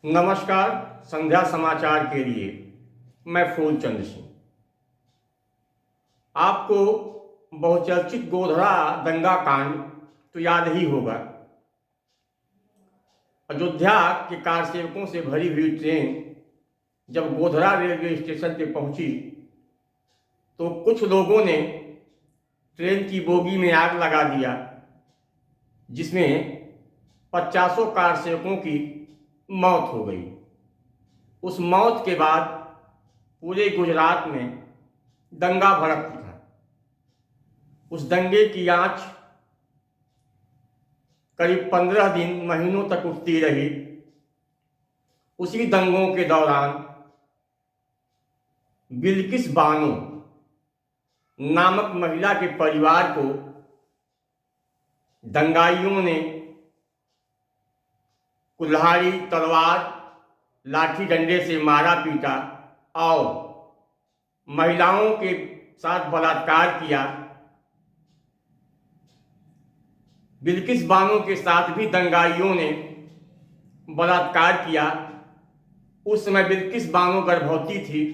नमस्कार। संध्या समाचार के लिए मैं फूलचंद सिंह। आपको बहुचर्चित गोधरा दंगा कांड तो याद ही होगा। अयोध्या के कार सेवकों से भरी हुई ट्रेन जब गोधरा रेलवे स्टेशन पर पहुंची तो कुछ लोगों ने ट्रेन की बोगी में आग लगा दिया, जिसमें 50 कार सेवकों की मौत हो गई। उस मौत के बाद पूरे गुजरात में दंगा भड़क उठा। उस दंगे की आंच करीब 15 दिन महीनों तक उठती रही। उसी दंगों के दौरान बिल्किस बानो नामक महिला के परिवार को दंगाइयों ने कुल्हाड़ी, तलवार, लाठी डंडे से मारा पीटा और महिलाओं के साथ बलात्कार किया। बिल्किस बानो के साथ भी दंगाइयों ने बलात्कार किया। उस समय बिल्किस बानो गर्भवती थी।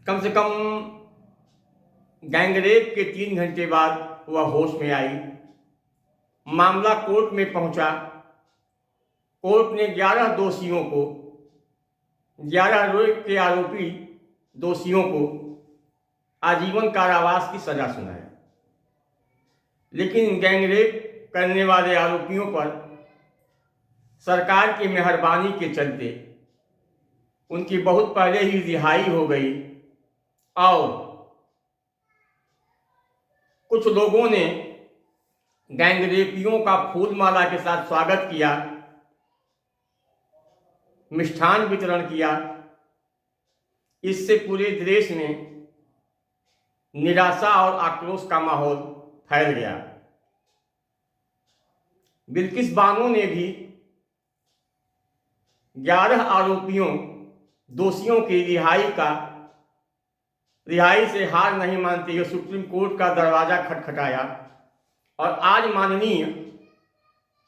कम से कम गैंगरेप के 3 घंटे बाद वह होश में आई। मामला कोर्ट में पहुंचा। कोर्ट ने 11 दोषियों को, 11 रेप के आरोपी दोषियों को आजीवन कारावास की सजा सुनाई। लेकिन गैंगरेप करने वाले आरोपियों पर सरकार की मेहरबानी के चलते उनकी बहुत पहले ही रिहाई हो गई और कुछ लोगों ने गैंगरेपियों का फूलमाला के साथ स्वागत किया, मिष्ठान वितरण किया। इससे पूरे देश में निराशा और आक्रोश का माहौल फैल गया। बिल्किस बानो ने भी 11 आरोपियों, दोषियों की रिहाई से हार नहीं मानते हुए सुप्रीम कोर्ट का दरवाजा खटखटाया और आज माननीय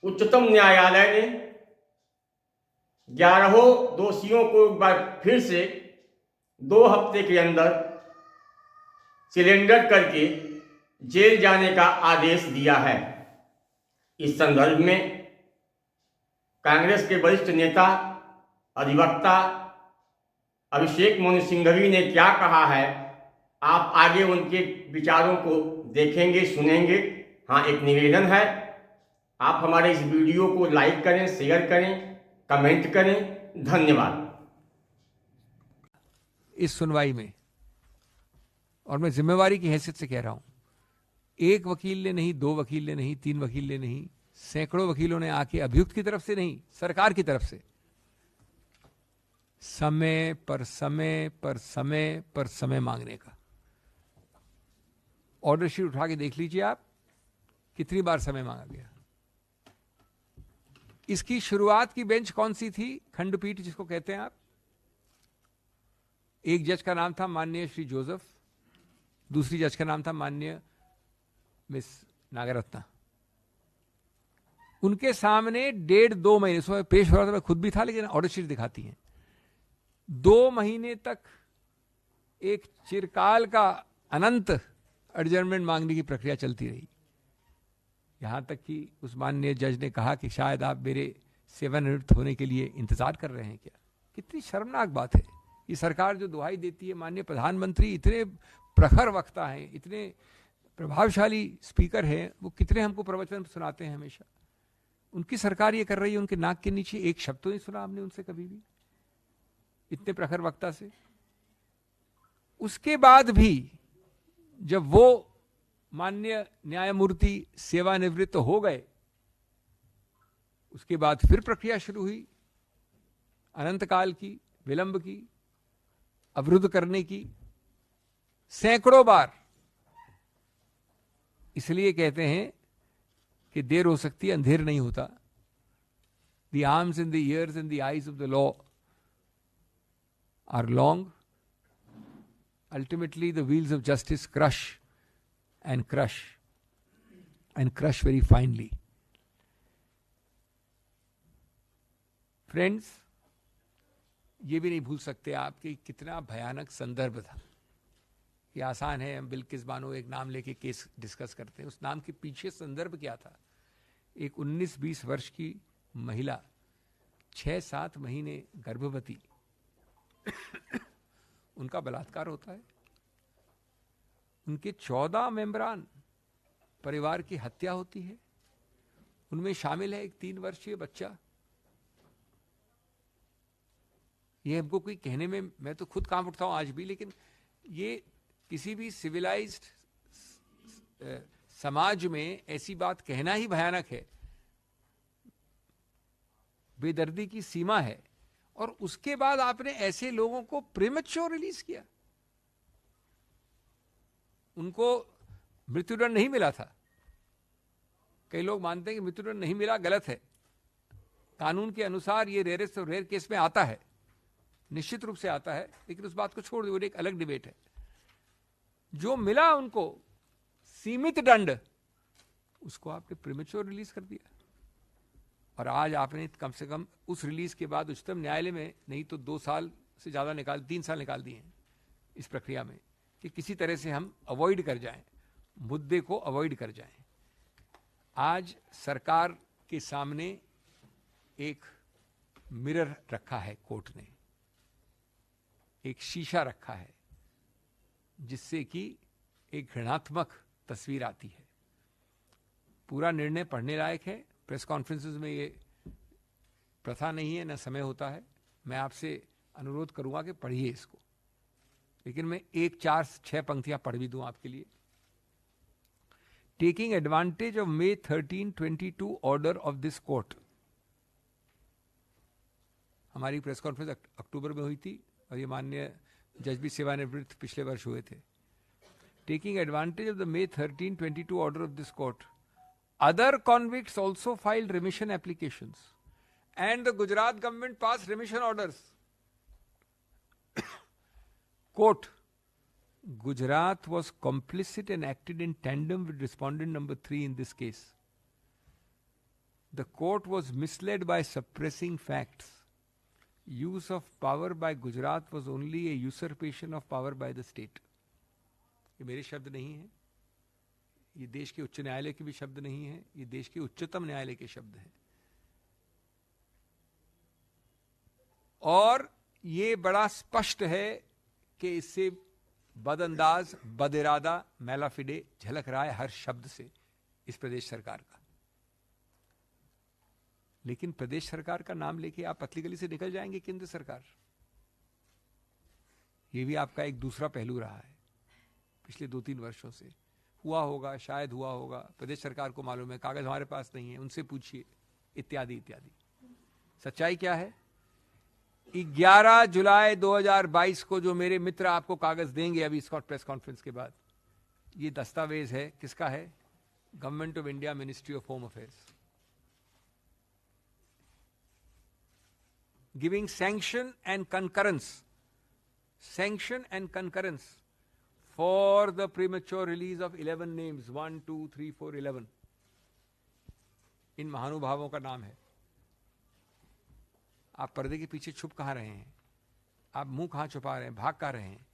उच्चतम न्यायालय ने 11 दोषियों को एक बार फिर से 2 हफ्ते के अंदर सिलेंडर करके जेल जाने का आदेश दिया है। इस संदर्भ में कांग्रेस के वरिष्ठ नेता अधिवक्ता अभिषेक मनु सिंघवी ने क्या कहा है, आप आगे उनके विचारों को देखेंगे, सुनेंगे। हाँ, एक निवेदन है, आप हमारे इस वीडियो को लाइक करें, शेयर करें, कमेंट करें। धन्यवाद। इस सुनवाई में, और मैं जिम्मेवारी की हैसियत से कह रहा हूं, एक वकील ने नहीं, 2 वकील ने नहीं, 3 वकील ने नहीं, सैकड़ों वकीलों ने आके अभियुक्त की तरफ से नहीं, सरकार की तरफ से समय पर समय पर समय पर समय मांगने का ऑर्डर शीट उठा के देख लीजिए आप, कितनी बार समय मांगा गया। इसकी शुरुआत की बेंच कौन सी थी? खंडपीठ जिसको कहते हैं आप। एक जज का नाम था माननीय श्री जोसेफ, दूसरी जज का नाम था माननीय मिस नागरत्ना। उनके सामने 1.5-2 महीने, उसमें पेश हो रहा था, मैं खुद भी था, लेकिन ऑर्डर शीट दिखाती हैं, 2 महीने तक एक चिरकाल का अनंत एडजर्नमेंट मांगने की प्रक्रिया चलती रही। यहां तक कि उस माननीय जज ने कहा कि शायद आप मेरे सेवानिवृत्त होने के लिए इंतजार कर रहे हैं क्या। कितनी शर्मनाक बात है। ये सरकार जो दुहाई देती है, माननीय प्रधानमंत्री इतने प्रखर वक्ता हैं, इतने प्रभावशाली स्पीकर हैं, वो कितने हमको प्रवचन सुनाते हैं हमेशा। उनकी सरकार ये कर रही है, उनके नाक के नीचे एक शब्द तो नहीं सुना हमने उनसे कभी भी, इतने प्रखर वक्ता से। उसके बाद भी जब वो माननीय न्यायमूर्ति सेवानिवृत्त हो गए, उसके बाद फिर प्रक्रिया शुरू हुई, अनंत काल की, विलंब की, अवरुद्ध करने की, सैकड़ों बार। इसलिए कहते हैं कि देर हो सकती है, अंधेर नहीं होता। The arms in the years and the eyes of the law are long. Ultimately, the wheels of justice crush and crush and crush very finely. Friends, ये भी नहीं भूल सकते आप कि कितना भयानक संदर्भ था। ये आसान है, हम बिल्किस बानो एक नाम लेके केस डिस्कस करते हैं, उस नाम के पीछे संदर्भ क्या था। एक 19-20 वर्ष की महिला, 6-7 महीने गर्भवती, उनका बलात्कार होता है। उनके 14 मेंबरान परिवार की हत्या होती है। उनमें शामिल है एक 3 वर्षीय बच्चा। ये हमको कोई कहने में, मैं तो खुद कांप उठता हूं आज भी, लेकिन ये किसी भी सिविलाइज्ड समाज में ऐसी बात कहना ही भयानक है। बेदर्दी की सीमा है। और उसके बाद आपने ऐसे लोगों को प्रीमेच्योर रिलीज किया। उनको मृत्युदंड नहीं मिला था। कई लोग मानते हैं कि मृत्युदंड नहीं मिला, गलत है। कानून के अनुसार ये रेयरेस्ट और रेयर केस में आता है, निश्चित रूप से आता है, लेकिन उस बात को छोड़ दो, एक अलग डिबेट है। जो मिला उनको सीमित दंड, उसको आपने प्रीमेच्योर रिलीज कर दिया। और आज आपने कम से कम उस रिलीज के बाद उच्चतम न्यायालय में नहीं तो 2 साल से ज्यादा 3 साल निकाल दिए हैं इस प्रक्रिया में, कि किसी तरह से हम अवॉइड कर जाएं, मुद्दे को अवॉइड कर जाएं। आज सरकार के सामने एक मिरर रखा है कोर्ट ने, एक शीशा रखा है, जिससे कि एक घृणात्मक तस्वीर आती है। पूरा निर्णय पढ़ने लायक है। प्रेस कॉन्फ्रेंसेस में ये प्रथा नहीं है, न समय होता है। मैं आपसे अनुरोध करूंगा कि पढ़िए इसको, लेकिन मैं 4-6 पंक्तियां पढ़ भी दूं आपके लिए। Taking advantage of May 13, 2022 order of this court. हमारी प्रेस कॉन्फ्रेंस अक्टूबर में हुई थी और ये माननीय जज भी सेवानिवृत्त पिछले वर्ष हुए थे। Taking advantage of the May 13, 2022 order of this court, other convicts also filed remission applications and the Gujarat government passed remission orders. Quote, Gujarat was complicit and acted in tandem with respondent number 3 in this case. The court was misled by suppressing facts. Use of power by Gujarat was only a usurpation of power by the state. ये मेरे शब्द नहीं हैं, ये देश के उच्च न्यायालय के भी शब्द नहीं है, ये देश के उच्चतम न्यायालय के शब्द हैं। और ये बड़ा स्पष्ट है कि इससे बदअंदाज, बदिरादा, मैलाफिडे झलक रहा है हर शब्द से इस प्रदेश सरकार का। लेकिन प्रदेश सरकार का नाम लेके आप पतली गली से निकल जाएंगे केंद्र सरकार। ये भी आपका एक दूसरा पहलू रहा है पिछले 2-3 वर्षों से। हुआ होगा, शायद हुआ होगा, प्रदेश सरकार को मालूम है, कागज हमारे पास नहीं है, उनसे पूछिए, इत्यादि इत्यादि। सच्चाई क्या है? 11 जुलाई 2022 को जो मेरे मित्र आपको कागज देंगे अभी इस प्रेस कॉन्फ्रेंस के बाद, ये दस्तावेज है, किसका है? Government of India, ministry of home affairs, giving sanction and concurrence for the premature release of 11 names, 1, 2, 3, 4, 11. इन महानुभावों का नाम है। आप पर्दे के पीछे छुप कहां रहे हैं? आप मुंह कहां छुपा रहे हैं? भाग कहां रहे हैं?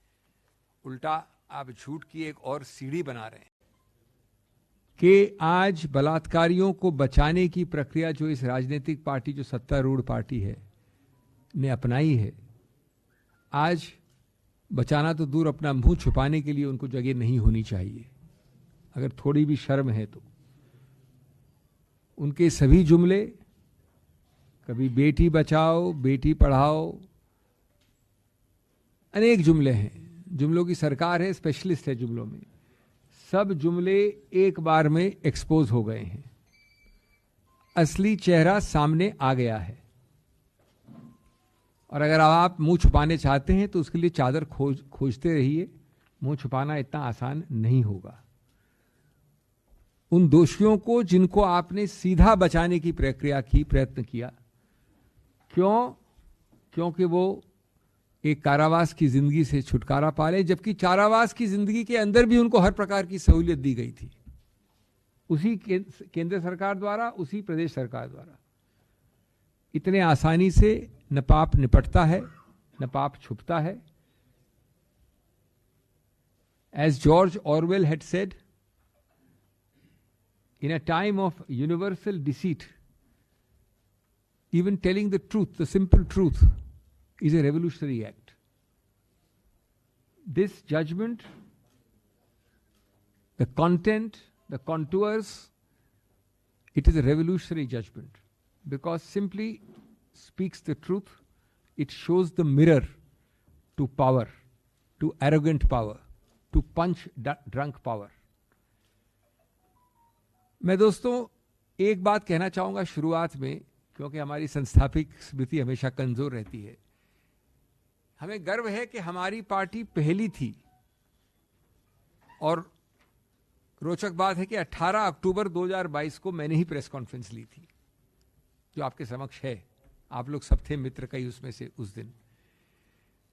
उल्टा आप झूठ की एक और सीढ़ी बना रहे हैं। कि आज बलात्कारियों को बचाने की प्रक्रिया जो इस राजनीतिक पार्टी, जो सत्तारूढ़ पार्टी है, ने अपनाई है, आज बचाना तो दूर, अपना मुंह छुपाने के लिए उनको जगह नहीं होनी चाहिए। अगर थोड़ी भी शर्म है तो उनके सभी जुमले, कभी बेटी बचाओ, बेटी पढ़ाओ, अनेक जुमले हैं। जुमलों की सरकार है, स्पेशलिस्ट है जुमलों में। सब जुमले एक बार में एक्सपोज हो गए हैं। असली चेहरा सामने आ गया है। और अगर आप मुंह छुपाने चाहते हैं तो उसके लिए चादर खोजते रहिए। मुंह छुपाना इतना आसान नहीं होगा। उन दोषियों को जिनको आपने सीधा बचाने की प्रयत्न किया, क्योंकि वो एक कारावास की जिंदगी से छुटकारा पा ले, जबकि कारावास की जिंदगी के अंदर भी उनको हर प्रकार की सहूलियत दी गई थी, उसी केंद्र सरकार द्वारा, उसी प्रदेश सरकार द्वारा। इतने आसानी से न पाप निपटता है न पाप छुपता है. As George Orwell had said, in a time of universal deceit, even telling the truth, the simple truth, is a revolutionary act. This judgment, the content, the contours, it is a revolutionary judgment because simply speaks the truth. It shows the mirror to power, to arrogant power, to punch drunk power. मैं दोस्तों एक बात कहना चाहूंगा शुरुआत में, क्योंकि हमारी संस्थापिक स्मृति हमेशा कमजोर रहती है. हमें गर्व है कि हमारी पार्टी पहली थी और रोचक बात है कि 18 अक्टूबर 2022 को मैंने ही प्रेस कॉन्फ्रेंस ली थी, जो आपके समक्ष है. आप लोग सब थे मित्र कई उसमें से उस दिन.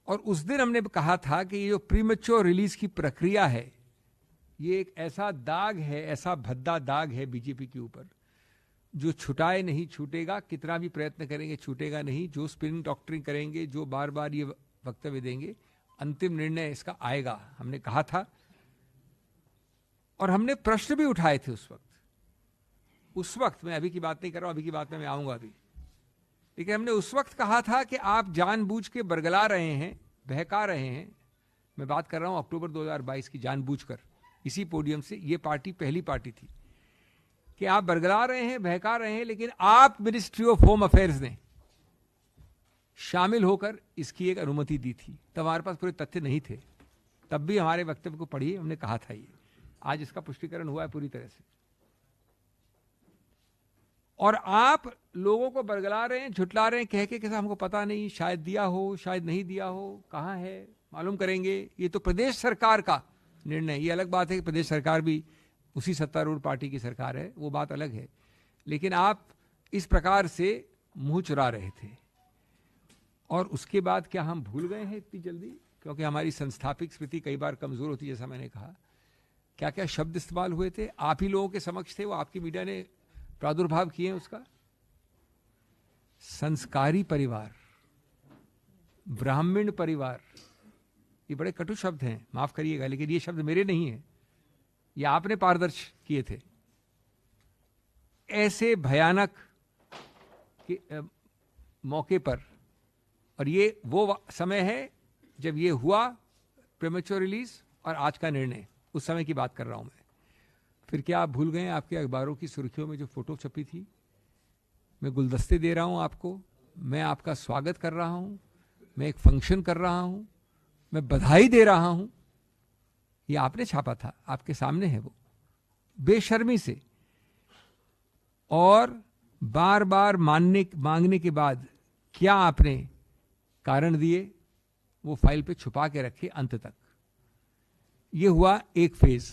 और उस दिन हमने कहा था कि ये जो प्रीमेच्योर रिलीज की प्रक्रिया है, ये एक ऐसा दाग है, ऐसा भद्दा दाग है बीजेपी के ऊपर, जो छुटाए नहीं छूटेगा. कितना भी प्रयत्न करेंगे छूटेगा नहीं. जो स्पिनिंग डॉक्टरिंग करेंगे, जो बार बार ये वक्तव्य देंगे, अंतिम निर्णय इसका आएगा. हमने कहा था और हमने प्रश्न भी उठाए थे उस वक्त मैं अभी की बात नहीं कर रहा हूं, अभी की बात में मैं आऊंगा अभी. लेकिन हमने उस वक्त कहा था कि आप जानबूझ के बरगला रहे हैं, बहका रहे हैं. मैं बात कर रहा हूं अक्टूबर 2022 की, जानबूझकर इसी पोडियम से. ये पार्टी पहली पार्टी थी कि आप बरगला रहे हैं, बहका रहे हैं, लेकिन आप मिनिस्ट्री ऑफ होम अफेयर्स ने शामिल होकर इसकी एक अनुमति दी थी. तब हमारे पास पूरे तथ्य नहीं थे, तब भी हमारे वक्तव्य को पढ़िए, हमने कहा था ये. आज इसका पुष्टिकरण हुआ है पूरी तरह से. और आप लोगों को बरगला रहे हैं, झुटला रहे हैं, कह के कैसा हमको पता नहीं, शायद दिया हो, शायद नहीं दिया हो, कहां है मालूम करेंगे. ये तो प्रदेश सरकार का निर्णय. ये अलग बात है कि प्रदेश सरकार भी उसी सत्तारूढ़ पार्टी की सरकार है, वो बात अलग है. लेकिन आप इस प्रकार से मुंह चुरा रहे थे. और उसके बाद क्या हम भूल गए हैं इतनी जल्दी? क्योंकि हमारी संस्थापिक स्मृति कई बार कमजोर होती है. जैसा मैंने कहा, क्या क्या शब्द इस्तेमाल हुए थे, आप ही लोगों के समक्ष थे, वो आपकी मीडिया ने प्रादुर्भाव किए उसका. संस्कारी परिवार, ब्राह्मण परिवार, ये बड़े कटु शब्द हैं, माफ करिएगा, लेकिन ये शब्द मेरे नहीं हैं, ये आपने पारदर्श किए थे. ऐसे भयानक मौके पर, और ये वो समय है जब ये हुआ प्रीमेच्योर रिलीज और आज का निर्णय, उस समय की बात कर रहा हूं मैं. फिर क्या आप भूल गए आपके अखबारों की सुर्खियों में जो फोटो छपी थी? मैं गुलदस्ते दे रहा हूं आपको, मैं आपका स्वागत कर रहा हूं, मैं एक फंक्शन कर रहा हूं, मैं बधाई दे रहा हूं. ये आपने छापा था, आपके सामने है वो, बेशर्मी से. और बार बार मांगने के बाद क्या आपने कारण दिए, वो फाइल पे छुपा के रखे अंत तक. ये हुआ एक फेज.